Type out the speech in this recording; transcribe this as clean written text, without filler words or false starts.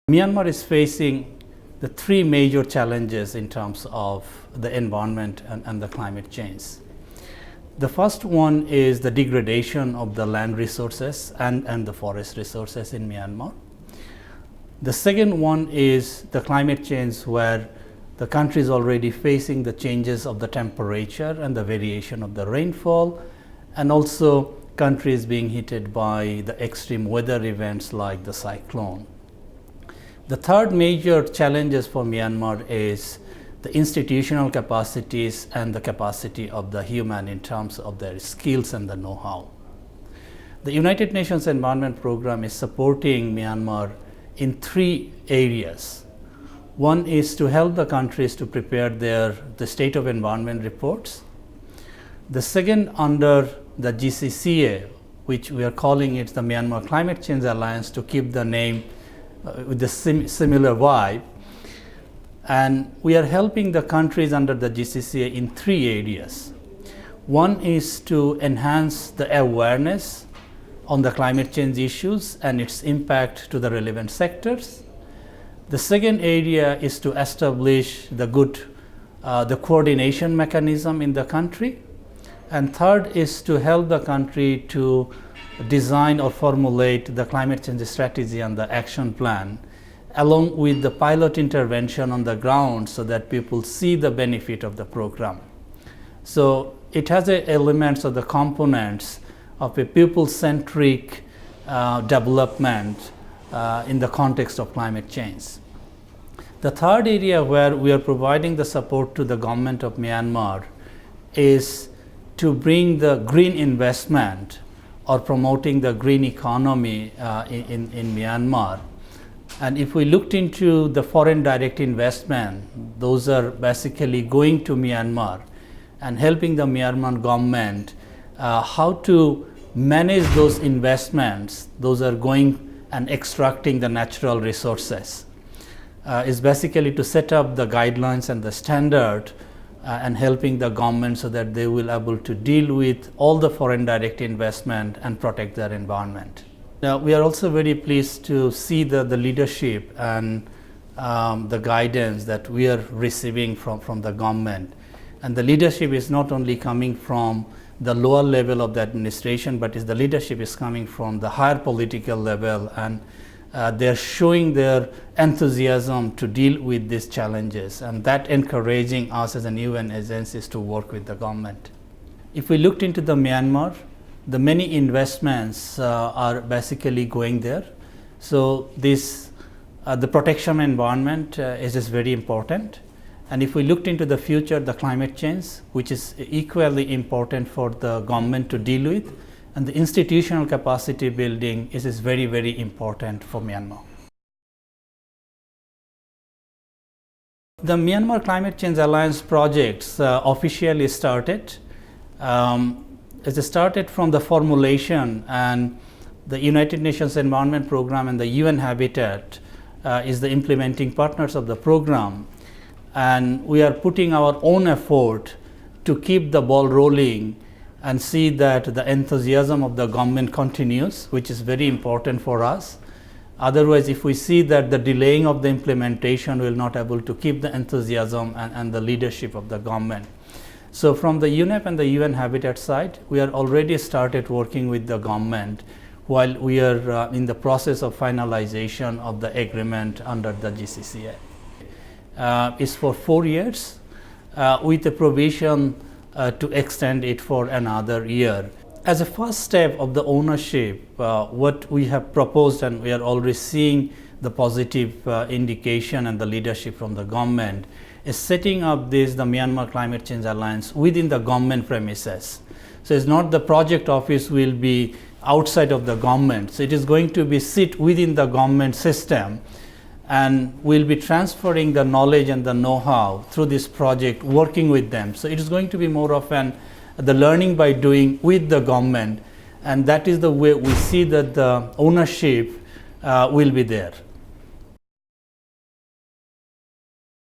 Myanmar is facing the three major challenges in terms of the environment and the climate change. The first one is the degradation of the land resources and the forest resources in Myanmar. The second one is the climate change, where the country is already facing the changes of the temperature and the variation of the rainfall, and also country is being hit by the extreme weather events like the cyclone. The third major challenges for Myanmar is the institutional capacities and the capacity of the human in terms of their skills and the know-how. The United Nations Environment Program is supporting Myanmar in three areas. One is to help the countries to prepare the state of environment reports. The second, under the GCCA, which we are calling it the Myanmar Climate Change Alliance, to keep the name with the similar vibe, and we are helping the countries under the GCCA in three areas. One is to enhance the awareness on the climate change issues and its impact to the relevant sectors. The second area is to establish the coordination mechanism in the country, and third is to help the country to design or formulate the climate change strategy and the action plan, along with the pilot intervention on the ground, so that people see the benefit of the program. So it has elements of the components of a people-centric development in the context of climate change. The third area where we are providing the support to the government of Myanmar is to bring the green investment or promoting the green economy in Myanmar. And if we looked into the foreign direct investment, those are basically going to Myanmar and helping the Myanmar government how to manage those investments. Those are going and extracting the natural resources. Is basically to set up the guidelines and the standard and helping the government so that they will be able to deal with all the foreign direct investment and protect their environment. Now, we are also very pleased to see the leadership and the guidance that we are receiving from the government. And the leadership is not only coming from the lower level of the administration, but the leadership is coming from the higher political level, and they're showing their enthusiasm to deal with these challenges, and that encouraging us as an UN agencies to work with the government. If we looked into the Myanmar, the many investments are basically going there. So this the protection environment is just very important. And if we looked into the future, the climate change, which is equally important for the government to deal with, and the institutional capacity building is very, very important for Myanmar. The Myanmar Climate Change Alliance projects officially started. It started from the formulation, and the United Nations Environment Program and the UN Habitat is the implementing partners of the program. And we are putting our own effort to keep the ball rolling and see that the enthusiasm of the government continues, which is very important for us. Otherwise, if we see that the delaying of the implementation will not able to keep the enthusiasm and the leadership of the government. So from the UNEP and the UN Habitat side, we are already started working with the government while we are in the process of finalization of the agreement under the GCCA. It's for 4 years with a provision to extend it for another year. As a first step of the ownership, what we have proposed, and we are already seeing the positive indication and the leadership from the government, is setting up the Myanmar Climate Change Alliance within the government premises. So it's not the project office will be outside of the government. So it is going to be sit within the government system, and we'll be transferring the knowledge and the know-how through this project, working with them. So it is going to be more of the learning by doing with the government, and that is the way we see that the ownership will be there.